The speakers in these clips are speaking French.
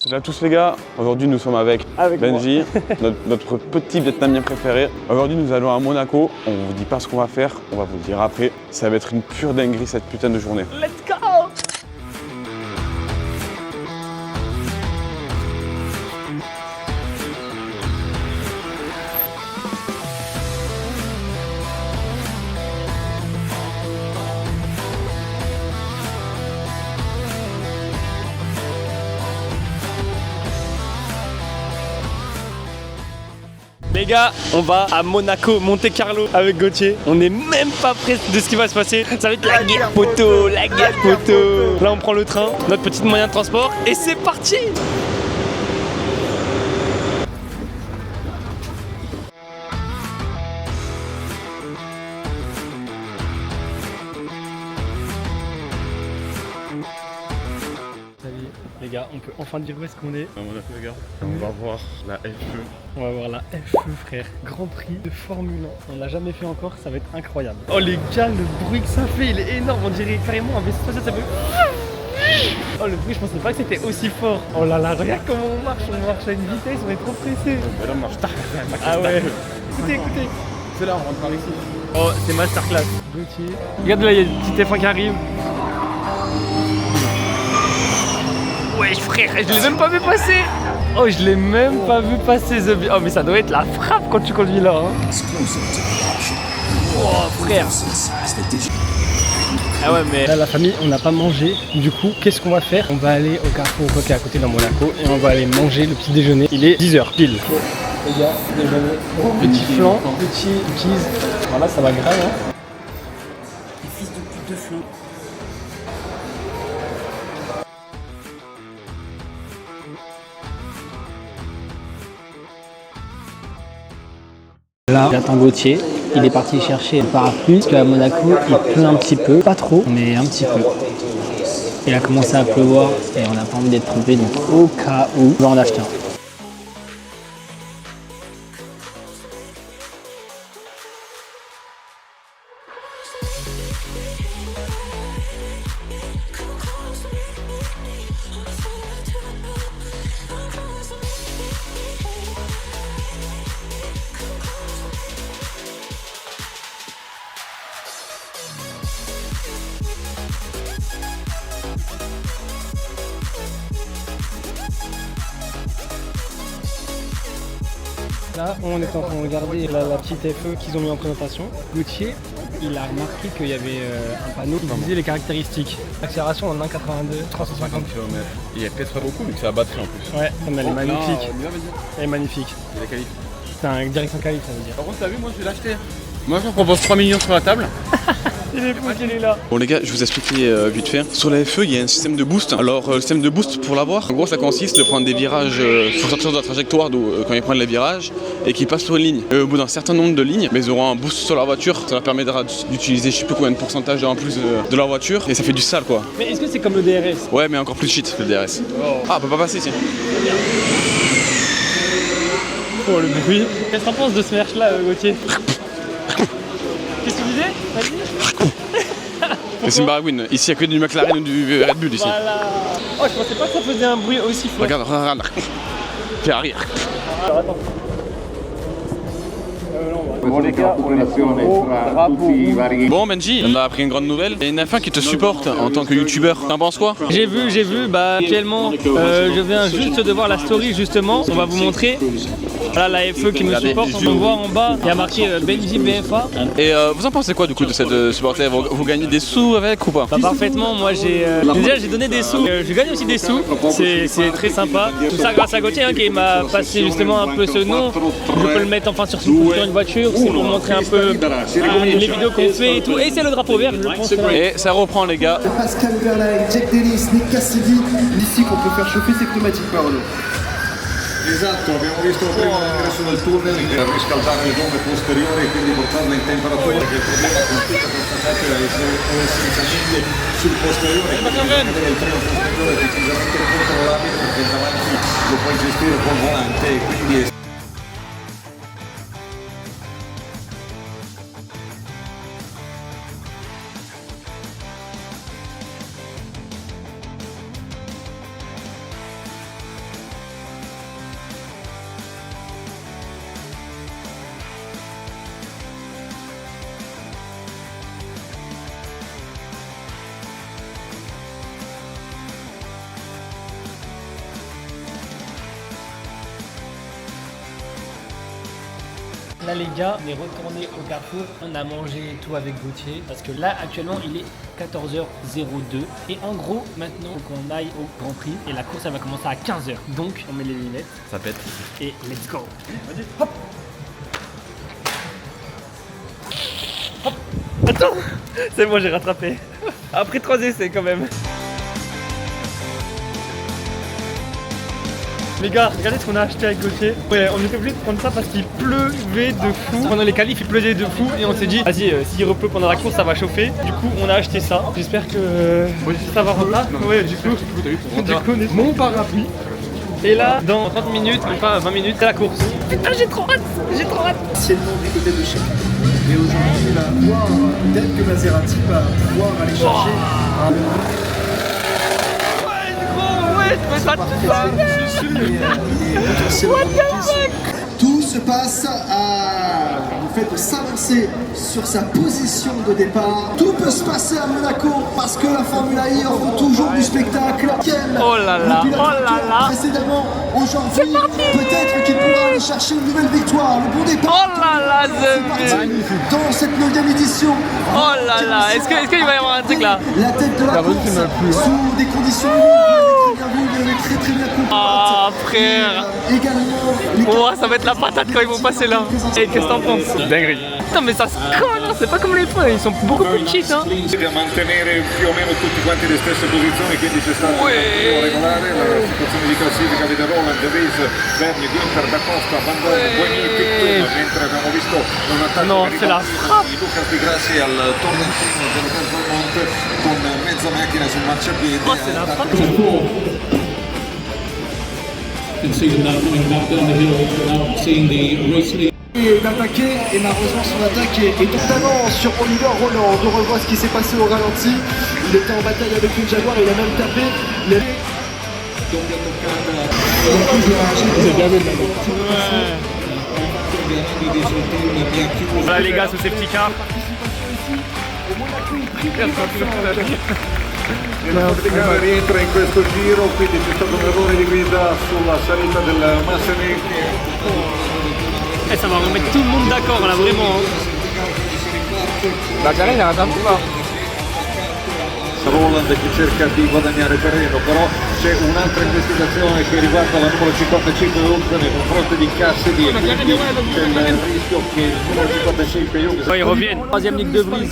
Salut à tous les gars, aujourd'hui nous sommes avec Benji, notre petit vietnamien préféré. Aujourd'hui nous allons à Monaco, on vous dit pas ce qu'on va faire, on va vous le dire après. Ça va être une pure dinguerie cette putain de journée. Let's go! Les gars, on va à Monaco, Monte Carlo avec Gauthier. On n'est même pas prêt de ce qui va se passer. Ça va être la guerre poteau, la guerre poteau. Là on prend le train, notre petit moyen de transport et c'est parti. Les gars, on peut enfin dire où est-ce qu'on est. À Monaco les gars, on va voir la FE. On va voir la FE frère, Grand Prix de Formule 1. On l'a jamais fait encore, ça va être incroyable. Oh les gars, le bruit que ça fait, il est énorme. On dirait carrément un vaisseau spatial, ça fait... Oh le bruit, je pensais pas que c'était aussi fort. Oh là là, regarde comment on marche à une vitesse, on est trop pressé. Là on marche tard. Ah ouais. Écoutez. C'est là, on rentre par ici. Oh, c'est masterclass. Gauthier. Regarde là, il y a le petit F1 qui arrive. Ouais frère, je l'ai même pas vu passer. Oh, je l'ai même pas vu passer The Beast. Oh mais ça doit être la frappe quand tu conduis là hein. Oh frère. Ah ouais mais là la famille on n'a pas mangé. Du coup qu'est-ce qu'on va faire? On va aller au Carrefour qui est à côté dans Monaco et on va aller manger le petit déjeuner. Il est 10h pile. Les gars, déjeuner. Petit flan, petit cheese. Voilà ça va grave hein. Les fils de pute de flan. Là, j'attends Gauthier, il est parti chercher le parapluie, parce qu'à Monaco, il pleut un petit peu, pas trop, mais un petit peu. Il a commencé à pleuvoir et on n'a pas envie d'être trompé, donc au cas où, on va en acheter un. Là, on est en train de regarder la petite FE qu'ils ont mis en présentation. Gauthier, il a remarqué qu'il y avait un panneau qui disait les caractéristiques. Accélération en 1,82, 350 km. Il y a peut-être pas beaucoup mais c'est la batterie en plus. Ouais, elle est magnifique. Elle est magnifique. Il est quali. C'est un direction quali, ça veut dire. Par contre t'as vu, moi je vais l'acheter. Moi je propose 3 millions sur la table. Il est fou qu'il est là. Bon les gars, je vous explique vite fait. Sur la FE, il y a un système de boost. Alors le système de boost, pour l'avoir, en gros ça consiste de prendre des virages, faut sortir de la trajectoire quand ils prennent les virages et qu'ils passent sur une ligne. Au bout d'un certain nombre de lignes, mais ils auront un boost sur la voiture. Ça leur permettra d'utiliser je sais plus combien de pourcentage en plus de la voiture et ça fait du sale quoi. Mais est-ce que c'est comme le DRS? Ouais mais encore plus cheat que le DRS. Ah on peut pas passer ici. Oh le bruit. Qu'est-ce que t'en penses de ce merch là Gauthier? Qu'est-ce que tu disais? Vas-y. C'est une baragouine. Ici il n'y a que du McLaren ou du Red Bull ici. Voilà. Oh je pensais pas que ça faisait un bruit aussi fort. Regarde. Ferrari. Alors, attends. Bon Benji, on a appris une grande nouvelle. Il y a une F1 qui te supporte en tant que youtubeur. T'en penses quoi? J'ai vu, bah actuellement je viens juste de voir la story justement, on va vous montrer. Voilà la FE qui nous supporte, on peut voir en bas, il y a marqué Benji BFA. Et vous en pensez quoi du coup de cette supporter? Vous gagnez des sous avec ou pas? Bah parfaitement, moi j'ai donné des sous, je gagne aussi des sous, c'est très sympa. Tout ça grâce à Gauthier hein, qui m'a passé justement un peu ce nom. Je peux le mettre enfin sur une voiture, c'est pour montrer un peu les vidéos qu'on fait et tout. Et c'est le drapeau vert, je pense. Et ça reprend les gars. Pascal Verlaine, Jack Dennis, Nick Cassidy, l'ici qu'on peut faire chauffer ses pneumatiques par l'eau. Esatto, abbiamo visto prima l'ingresso del tunnel per riscaldare le gomme posteriori e quindi portarle in temperatura, perché il problema con tutta questa scatola è essenzialmente sul posteriore, quindi il treno posteriore è decisamente controllabile perché davanti lo puoi gestire col volante e quindi è Là les gars, on est retourné au Carrefour, on a mangé tout avec Gauthier parce que là actuellement il est 14h02 et en gros maintenant on aille au Grand Prix et la course elle va commencer à 15h. Donc on met les lunettes, Ça pète. et let's go. Vas-y, hop. Hop. Attends, c'est bon, j'ai rattrapé. Après 3 essais quand même. Les gars, regardez ce qu'on a acheté avec Gauthier. Ouais, on était obligé de prendre ça parce qu'il pleuvait de fou. Pendant les qualifs, il pleuvait de fou et on s'est dit, vas-y, s'il repleut pendant la course, ça va chauffer. Du coup, on a acheté ça. J'espère que ça va rentrer. Ouais, du coup, on est mon parapluie. Et là, dans 30 minutes, même pas 20 minutes, c'est la course. Putain, j'ai trop hâte. Anciennement du côté de chez et aujourd'hui, il va voir peut-être que Maserati va pouvoir aller chercher Tout se passe à le fait de s'avancer sur sa position de départ. Tout peut se passer à Monaco parce que la Formule 1 offre toujours du spectacle. Oh là là, Précédemment, aujourd'hui, peut-être qu'il pourra aller chercher une nouvelle victoire. Le bon départ. Oh là là, C'est parti dans cette 9e édition. Oh là là, est-ce qu'il va y avoir un truc là? La tête de la course sous des conditions très bien compris. Ah frère. Également, Oh, ça va être la patate quand ils vont passer là. Et qu'est-ce que t'en penses? Dinguerie. Putain mais ça se colle, hein. C'est pas comme les points, ils sont beaucoup plus cheat hein. A mantenere più o meno tutti quanti le stesse posizioni, quindi c'è stato un regolare, la situazione di classifica vede Roland, De Vries, Vergne, Günther, Da Costa, Van Dorn, Guigny, Pitcock, mentre abbiamo visto un attacco di Lucas Di Grassi al torrentino dello Monte con mezza macchina sul marciapiede. Oh, c'est la frappe. can see them now coming back down the hill, now seeing the race lead. et d'attaquer et malheureusement son attaque est totalement sur Oliver Roland. On revoit ce qui s'est passé au ralenti. Il était en bataille avec une Jaguar et il a même tapé les... Voilà les gars, sous ces petits car. Il rientra in questo giro, quindi c'è stato un errore di guida sulla salita del Massenecchi. Et ça va remettre tout le monde d'accord là, vraiment. La carriera era tanto là. Roland che cerca di guadagnare terreno, però c'è un'altra investigazione che riguarda la numero 55 Hulk nei confronti di Cassidy e quindi c'è il rischio che il numero 55 Hulk... Ils reviennent. Troisième Nick De Vries.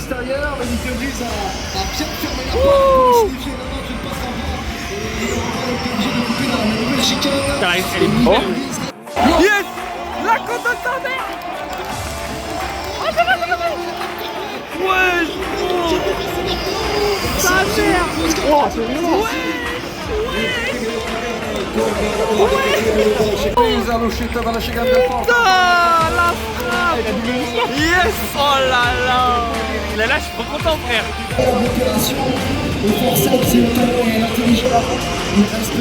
Elle est belle. Yes. La côte de sa mère. Oh, c'est vrai, c'est vrai. Ouais. Sa mère. Oh, c'est violent. all'uscita dalla chicane del porto. La frappe. Yes. Oh là là. Là, je suis trop content, frère. L'opération, le forçat, c'est le talent et l'intelligence. Il reste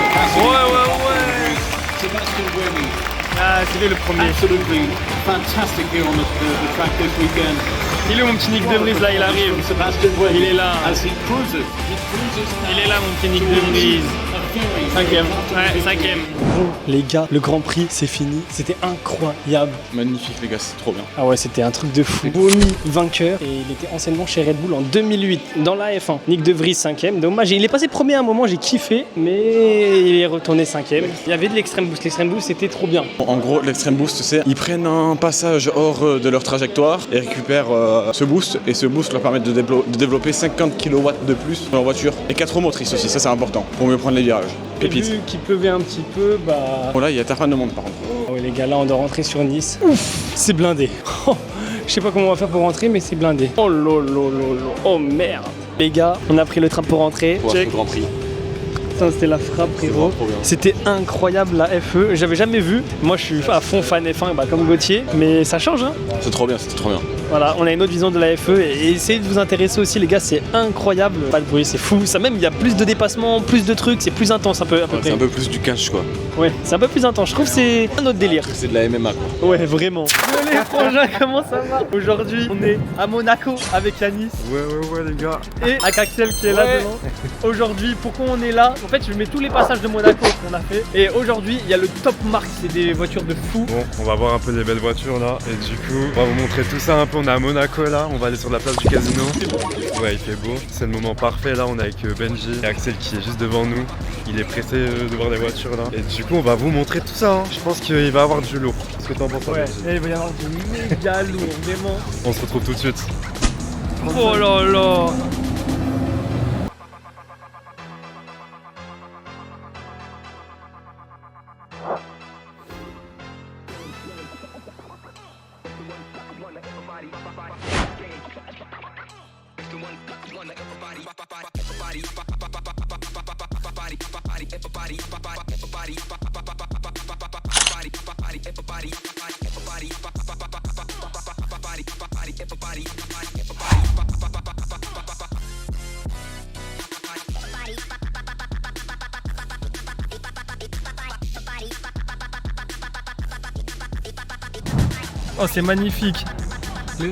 Ouais. Sebastian Buemi, Ah, c'est lui le premier. absolutely fantastic here on the track this weekend. Il est où mon petit Nick De Vries là, il arrive. Sebastian Buemi, Il est là. as he cruises. Il est là mon petit Nick De Vries. Cinquième. Ouais, cinquième. Bon les gars, le Grand Prix c'est fini, c'était incroyable. Magnifique les gars, c'est trop bien. Ah ouais, c'était un truc de fou. Buemi vainqueur et il était anciennement chez Red Bull en 2008 dans la F1. Nick De Vries 5ème, dommage, il est passé premier à un moment, j'ai kiffé, mais il est retourné 5ème. Il y avait de l'extrême boost, c'était trop bien. En gros, l'extrême boost, c'est ils prennent un passage hors de leur trajectoire et récupèrent ce boost, et ce boost leur permet de développer 50 kW de plus dans leur voiture. Et 4 roues motrices aussi, ça c'est important pour mieux prendre les virages. Et Pépite. vu qu'il pleuvait un petit peu, bah... Bon là, il y a ta fan de monde par contre. Ah ouais les gars, là on doit rentrer sur Nice. Ouf, c'est blindé. Je sais pas comment on va faire pour rentrer, mais c'est blindé. Oh lolo, oh merde. Les gars, on a pris le train pour rentrer. Check. Grand Prix. Putain, c'était la frappe, frérot. C'était incroyable la FE, j'avais jamais vu. Moi je suis à fond fan F1 bah, comme Gauthier, mais ça change hein. C'est trop bien, c'était trop bien. Voilà, on a une autre vision de la FE et essayez de vous intéresser aussi les gars, c'est incroyable. Pas de bruit, c'est fou. Ça même, il y a plus de dépassements, plus de trucs, c'est plus intense un peu. À peu près. C'est un peu plus du cash quoi. Ouais, c'est un peu plus intense. Je trouve que c'est un autre délire. C'est de la MMA quoi. Ouais, vraiment. Les frangins, comment ça va? Aujourd'hui, on est à Monaco avec Yanis. Ouais les gars. Et avec Axel qui est là devant. Aujourd'hui, pourquoi on est là? En fait, je mets tous les passages de Monaco qu'on a fait. Et aujourd'hui, il y a le top marque, c'est des voitures de fou. Bon, on va voir un peu les belles voitures là. Et du coup, on va vous montrer tout ça un peu. On est à Monaco là, on va aller sur la place du casino. Ouais, il fait beau. C'est le moment parfait là. On est avec Benji et Axel qui est juste devant nous. Il est pressé de voir les voitures là. Et du coup, on va vous montrer tout ça. Je pense qu'il va y avoir du lourd. Qu'est-ce que t'en penses? Ouais, Benji? et il va y avoir du méga lourd, vraiment. On se retrouve tout de suite. Oh là là. Oh, c'est magnifique. Ah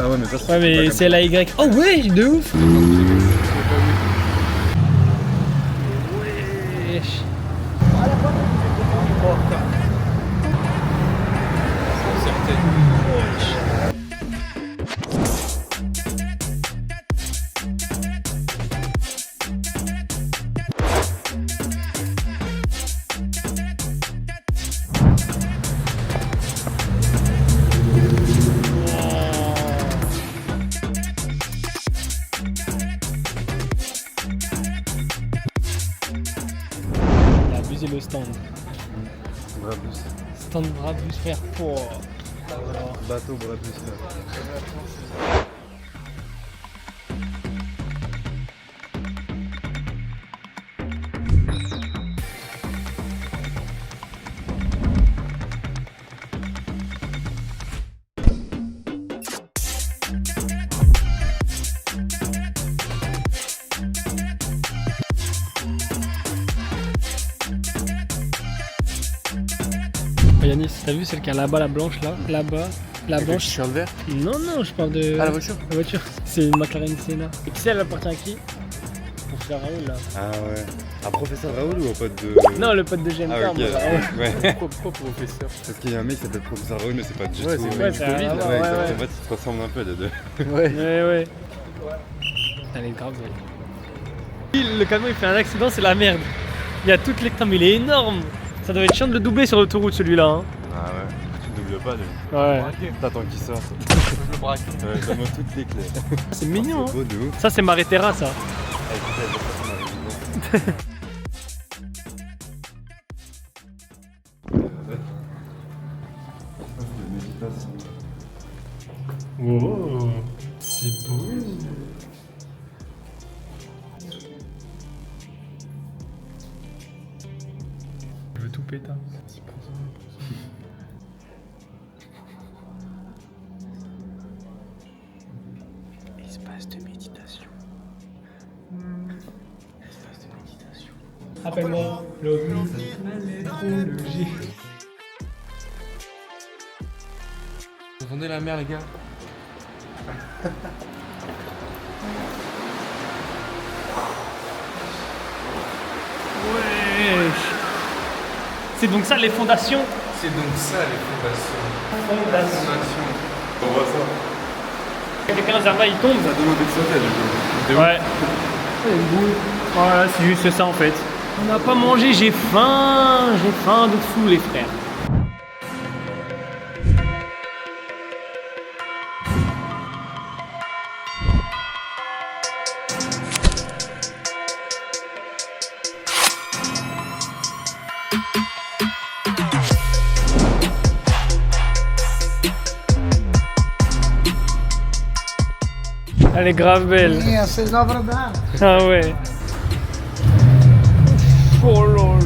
ouais, mais ça Ouais, mais c'est la Y. Oh ouais, de ouf. Wesh. Le stand. Brabus. Stand Brabus, frère. Oh. Bateau Brabus. Yanis, t'as vu celle qui a là-bas, la blanche là? Là-bas, la blanche. Sur le vert. Non, non, je parle de. Ah, la voiture? La voiture. C'est une McLaren Senna. Et qui c'est, elle appartient à qui? Professeur Raoul là. Ah ouais. Un professeur Raoul ou un pote de... Non, le pote de GMK. Ah ok, moi. ouais. Pourquoi professeur? Parce qu'il y a un mec qui s'appelle professeur Raoul mais c'est pas du tout... Ouais, c'est Ouais, ça a rien à voir, ouais, exact. ouais. En fait ils se ressemblent un peu les deux. Ouais. Elle est grave belle. Le camion il fait un accident, c'est la merde. Il y a toutes les trames, il est énorme. Ça doit être chiant de le doubler sur l'autoroute celui-là. Hein. Ah ouais, tu doubles pas lui. Ouais. T'attends qu'il sorte. Je le braque. Ouais, donne-moi toutes les clés. C'est mignon. C'est beau de ouf. Ça c'est Maretera ça. Wow, c'est beau. Je veux tout péter. Espace de méditation. Espace de méditation. Appelle-moi l'astrologie. Vous entendez la mer les gars? Wesh. C'est donc ça les fondations. C'est donc ça les fondations. Fondations. On voit ça. Quelqu'un Zerma il tombe. Ça donne envie de sauter du coup. Ouais. Voilà, c'est juste ça en fait. On n'a pas mangé, j'ai faim de fou les frères. Elle est grave belle. Ah ouais. Oh là là.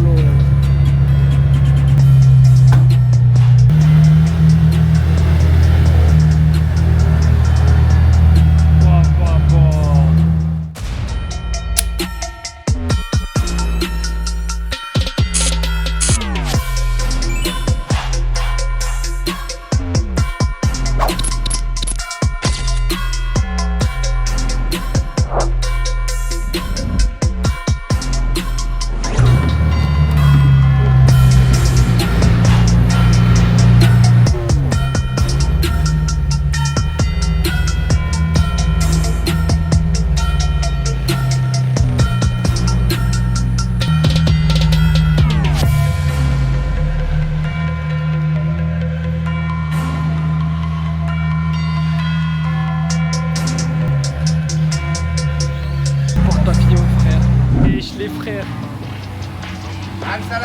Faut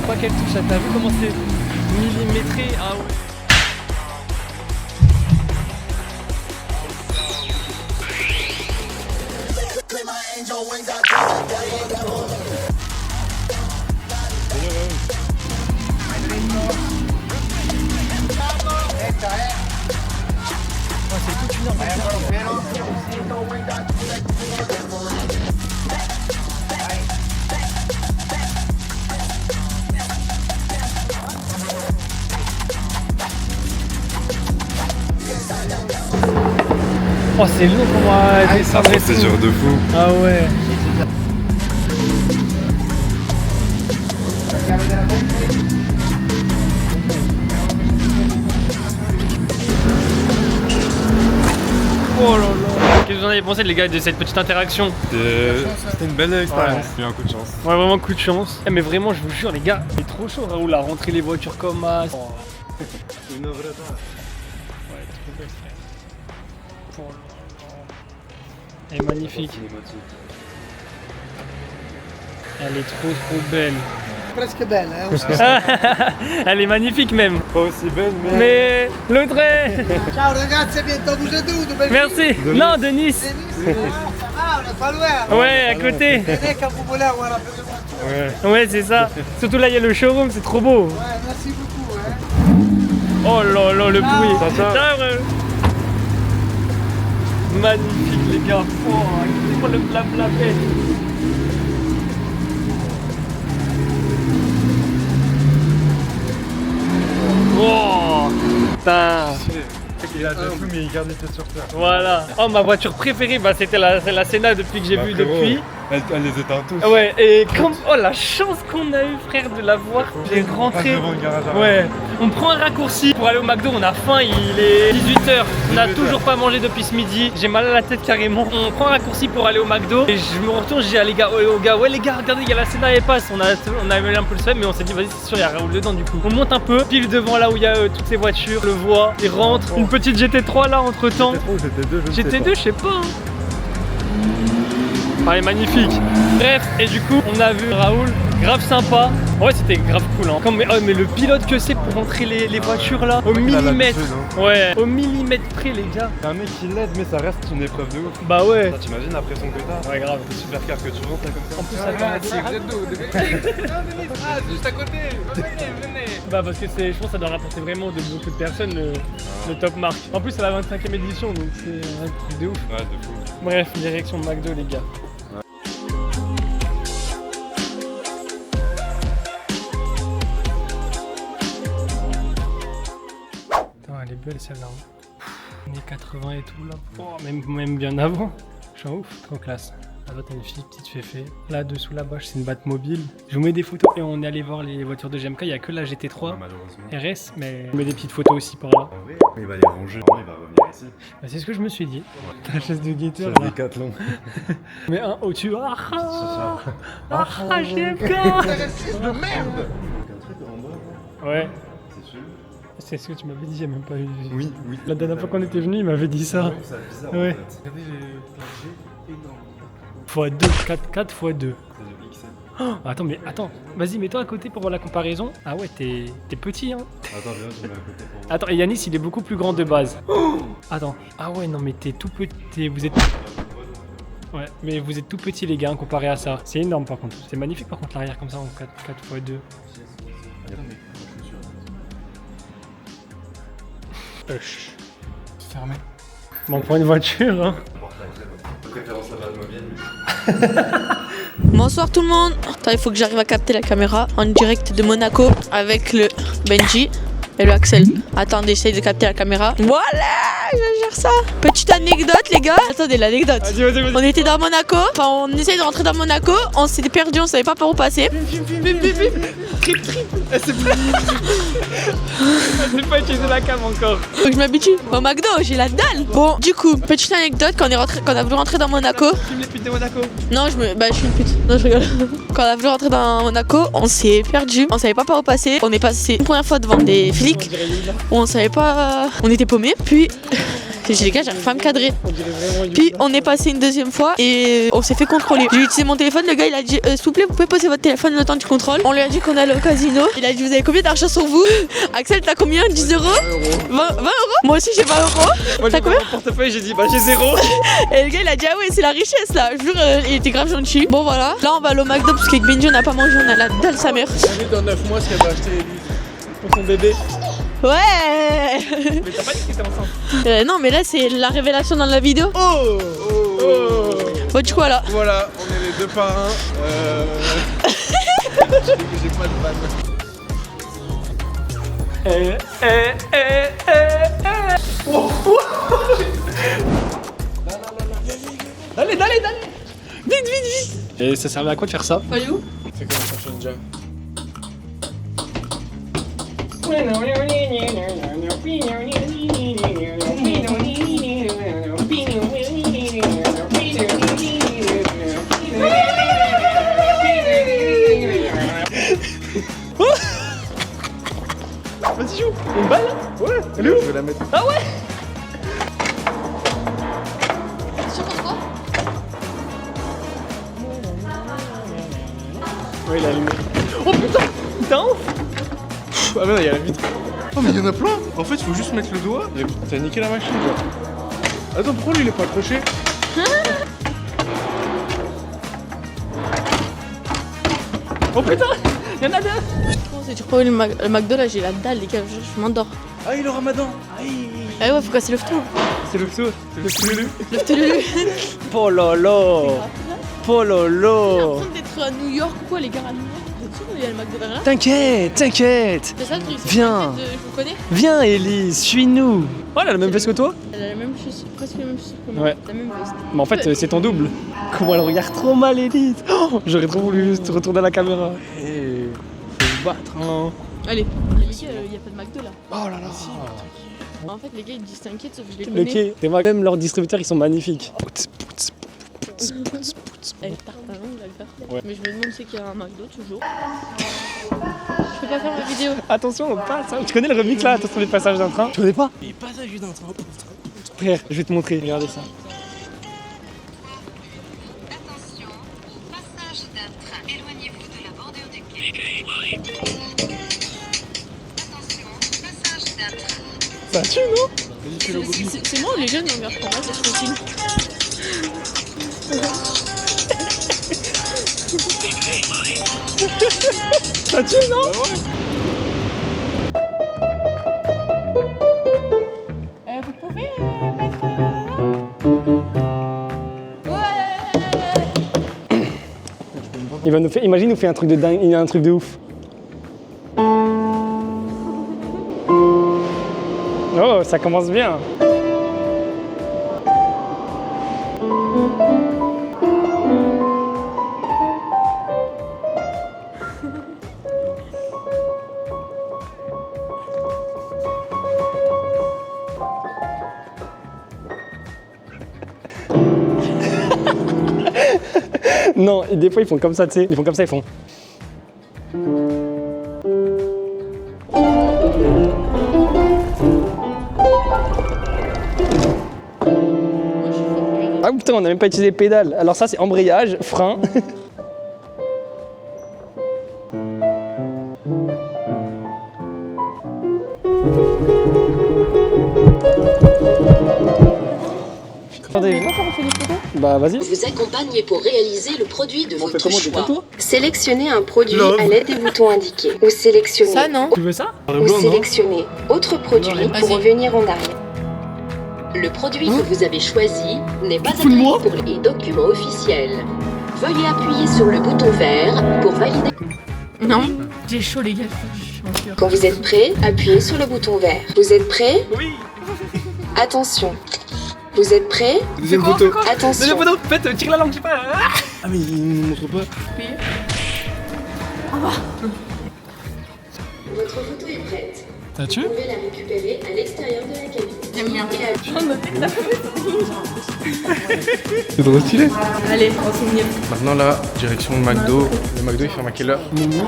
pas qu'elle touche, t'as vu comment c'est millimétré? Ah ouais. C'est toute une heure. Oh c'est long pour moi descendre et C'est tout. dur de fou. Ah ouais. Oh là là. Qu'est-ce que vous en avez pensé les gars de cette petite interaction? C'était une belle expérience. J'ai eu un coup de chance. Ouais vraiment coup de chance. Mais vraiment je vous jure les gars, c'est trop chaud Raoul à rentrer les voitures comme as. Oh. Une œuvre d'art. Ouais, trop belle frère. Oh là là. Elle est magnifique. Elle est trop belle. Presque belle, hein. Elle est magnifique même. Pas aussi belle, Mais l'autre est... Ciao ragazzi, bientôt vous êtes d'où? Merci. Non, de Nice. Ah, on est pas loin. Ouais, à côté. Venez quand vous voulez avoir un peu de voiture. Ouais, c'est ça. Surtout là, il y a le showroom, c'est trop beau. Ouais, merci beaucoup. Hein. Oh là là, le bruit. Ça. Ciao. Magnifique, les gars. Oh, écoutez-moi le blabla fait. Oh, putain. Il a fait fou, mais il garde les têtes sur terre. Voilà. Oh, ma voiture préférée, bah, c'était la Senna depuis que j'ai vu depuis. Elle les éteint tous. Ouais, et comme... Oh, la chance qu'on a eu, frère, de la voir. J'ai rentré. Devant le garage arrière. Ouais. On prend un raccourci pour aller au McDo, on a faim, il est 18h. On n'a toujours pas mangé depuis ce midi. J'ai mal à la tête carrément. On prend un raccourci pour aller au McDo. Et je me retourne, je dis à les gars, aux gars, ouais les gars, regardez, il y a la Senna, elle passe. On a eu un peu le seum, mais on s'est dit, vas-y, c'est sûr, il y a Raoul dedans du coup. On monte un peu, pile devant là où il y a toutes ces voitures, le voit, il rentre. Une petite GT3 là entre temps. GT2, je sais pas. Hein. Ah, elle est magnifique. Bref, et du coup, on a vu Raoul, grave sympa. Ouais, c'était grave cool. Hein. Mais le pilote que c'est pour rentrer les voitures là, au millimètre. Ouais, au millimètre près, les gars. C'est un mec qui l'aide, mais ça reste une épreuve de ouf. Bah ouais. T'imagines la pression que t'as? Ouais, grave. C'est super car que tu rentres là comme ça. En plus, ça va juste à côté. Venez. Bah parce que je pense que ça doit rapporter vraiment de beaucoup de personnes le top marque. En plus c'est la 25e édition donc c'est un truc de ouf. Ouais, de fou. Bref, direction de McDo les gars. Putain elle est belle celle-là. Années 80 et tout là. Oh, même bien avant. Je suis en ouf, trop classe. Là-bas, t'as une fille, petite féfé. Là, dessous la bâche, c'est une Batmobile. Je vous mets des photos et on est allé voir les voitures de GMK. Il n'y a que la GT3 malheureusement. RS, mais je vous mets des petites photos aussi par là. En vrai, il va les ranger. Il va revenir ici. Bah, c'est ce que je me suis dit. La chaise de guetteur C'est là. Décathlon. Mais un au-dessus. GMK. De merde. Ouais. C'est sûr. C'est ce que tu m'avais dit, il n'y a même pas eu. Oui. La dernière fois qu'on était venu, il m'avait dit ça. C'est bizarre Ouais. en fait. Regardez le énorme. x2, 4 x2. C'est de XL. Oh, attends, vas-y, mets-toi à côté pour voir la comparaison. Ah ouais, t'es petit, hein. Attends, viens, je mets à côté pour voir. Attends, et Yanis, il est beaucoup plus grand de base. Oh, attends. Ah ouais, non, mais t'es tout petit. Vous êtes. Ouais, mais vous êtes tout petit, les gars, comparé à ça. C'est énorme, par contre. C'est magnifique, par contre, l'arrière comme ça en 4 x2. Fermé. Bon, on prend une voiture, hein. Préférence la Batmobile. Bonsoir tout le monde. Attends, il faut que j'arrive à capter la caméra en direct de Monaco avec le Benji et le Axel. Attendez, j'essaye de capter la caméra. Voilà, je gère ça. Petite anecdote les gars. Attendez, l'anecdote. Vas-y. On était dans Monaco, enfin on essayait de rentrer dans Monaco, on s'était perdu, on savait pas par où passer. Trip. C'est pas utilisé la cam encore. Faut que je m'habitue. Au McDo, j'ai la dalle. Bon, du coup, petite anecdote, quand on a voulu rentrer dans Monaco. Filme les putes de Monaco. Non, je suis une pute. Non, je rigole. Quand on a voulu rentrer dans Monaco, on s'est perdu. On savait pas par où passer. On est passé une première fois devant des déclic où on savait pas, on était paumés. Puis j'ai dit les gars, j'arrive pas à me cadrer. Puis on est passé une deuxième fois et on s'est fait contrôler. J'ai utilisé mon téléphone, le gars il a dit s'il vous plaît vous pouvez poser votre téléphone le temps du contrôle. On lui a dit qu'on allait au casino. Il a dit vous avez combien d'argent sur vous? Axel t'as combien? 10 euros? 20 euros? Moi aussi j'ai 20 euros. Moi j'ai combien? mon portefeuille, j'ai dit bah j'ai 0. Et le gars il a dit ah ouais c'est la richesse là. Je jure il était grave gentil. Bon voilà. Là on va aller au McDo parce qu'avec Benji on n'a pas mangé, on a la dalle sa mère. Dans 9 mois ce qu'elle va acheter pour son bébé. Ouais. Mais t'as pas dit que t'étais enceinte? Non mais là c'est la révélation dans la vidéo. Oh. Bon du coup voilà. Voilà, on est les deux parrains. J'ai pas de vanne. Allez. Vite. Et ça servait à quoi de faire ça? Allez où? C'est comme chercher une jam. Vas-y joue. Une balle? Ouais. Elle est où? Je vais la mettre. Ah ouais? Ouais, il a allumé. Oh putain! Putain! Ah mais non, il y a la vitre. Oh mais il y en a plein! En fait, il faut juste mettre le doigt. T'as niqué la machine, genre. Attends, pourquoi lui il est pas accroché? Oh putain! Il y en a deux! C'est dur pour le McDo là, j'ai la dalle les gars, je m'endors. Ah, il est le ramadan! Ah ouais, faut casser le ftou. C'est le ftou, c'est le ftou. Le ftou. Pololo! Pololo! J'ai l'impression d'être à New York ou quoi les gars à New York? Vous êtes sûr il y a le McDo derrière? T'inquiète. C'est ça le truc? Viens. Je vous connais? Viens Elise, suis-nous. Oh, elle a la même veste que toi? Elle a la même chaussure, presque la même chaussure que moi. Ouais. La même veste. Mais en fait, c'est ton double. Comment elle regarde trop mal, Elise. Oh, j'aurais trop voulu juste retourner à la caméra. Hey, faut se battre, hein. Allez, les gars, il n'y a pas de McDo là. Oh là là. En fait, les gars ils disent t'inquiète, sauf que je les Le connais. quai, t'es moi, même leurs distributeurs, ils sont magnifiques. Avec tarte à l'ongle, là, le faire. Ouais. Mais je me demande c'est qu'il y a un McDo toujours. Je peux pas faire ma vidéo. Attention, on passe. Tu connais le remix là? Attention, les passages d'un train. Tu connais pas? Les passages d'un train. Frère, je vais te montrer. Regardez ça. Attention, passage d'un train. Éloignez-vous de la bordure du quai. Attention, passage d'un train. Ça tue, non? C'est moi ou les jeunes ils regardent pas mal cette routine? Ça tue, non? Vous pouvez mettre... Il va nous faire, imagine, il nous fait un truc de dingue, il y a un truc de ouf. Oh, ça commence bien. Non, et des fois ils font comme ça, tu sais. Ils font comme ça, ils font. Ah putain, on n'a même pas utilisé les pédales. Alors ça, c'est embrayage, frein. Bah vas-y. Vous accompagne pour réaliser le produit de votre comment, choix. Sélectionnez un produit à l'aide des boutons indiqués. Ou sélectionnez. Ça non? Tu veux ça? Ou sélectionnez autre produit pour revenir en arrière. Le produit que vous avez choisi n'est pas agréé pour les documents officiels. Veuillez appuyer sur le bouton vert pour valider. Non. J'ai chaud les gars, je suis en sueur. Quand vous êtes prêt, appuyez sur le bouton vert. Vous êtes prêt? Oui. Attention. Vous êtes prêt? Deuxième photo. Attention. Deuxième photo. Faites, tire la langue, je sais pas. Ah mais il ne montre pas. Votre photo est prête. T'as tué? Vous pouvez la récupérer à l'extérieur de la cabine. J'aime bien. C'est trop stylé. Allez, on se met. Maintenant là, direction le McDo. Le McDo il ferme à quelle heure? Minuit.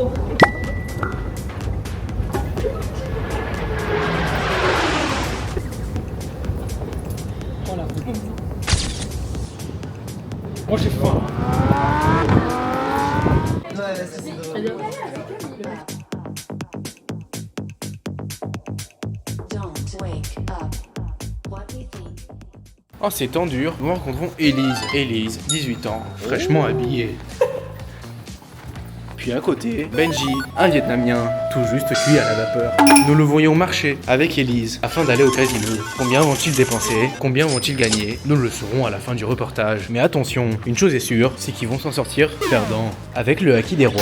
Oh la oh j'ai faim. En ces temps durs, nous rencontrons Élise. Élise, 18 ans, fraîchement habillée. Puis à côté, Benji, un Vietnamien, tout juste cuit à la vapeur. Nous le voyons marcher avec Élise afin d'aller au casino. Combien vont-ils dépenser? Combien vont-ils gagner? Nous le saurons à la fin du reportage. Mais attention, une chose est sûre, c'est qu'ils vont s'en sortir perdants. Avec le Haki des rois,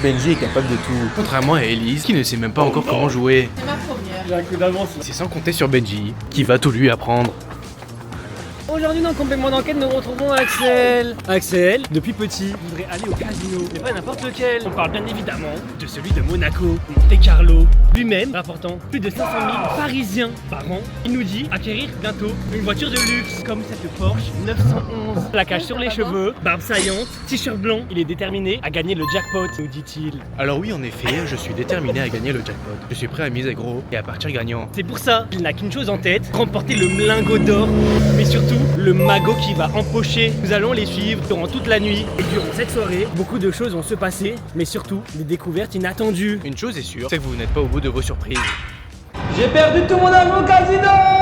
Benji est capable de tout, contrairement à Élise qui ne sait même pas encore comment jouer. C'est ma première. J'ai un coup d'avance. C'est sans compter sur Benji, qui va tout lui apprendre. Aujourd'hui dans le complément d'enquête, nous retrouvons Axel. Axel, depuis petit, voudrait aller au casino, mais pas n'importe lequel. On parle bien évidemment de celui de Monaco, Monte Carlo. Lui-même rapportant plus de 500 000 Parisiens par an. Il nous dit acquérir bientôt une voiture de luxe, comme cette Porsche 911. Plaquage sur les cheveux, barbe saillante, t-shirt blanc. Il est déterminé à gagner le jackpot, nous dit-il. Alors oui, en effet, je suis déterminé à gagner le jackpot. Je suis prêt à miser gros et à partir gagnant. C'est pour ça qu'il n'a qu'une chose en tête, remporter le lingot d'or, mais surtout le magot qui va empocher. Nous allons les suivre durant toute la nuit et durant cette soirée, beaucoup de choses vont se passer, mais surtout des découvertes inattendues. Une chose est sûre, c'est que vous n'êtes pas au bout de vos surprises. J'ai perdu tout mon argent au casino.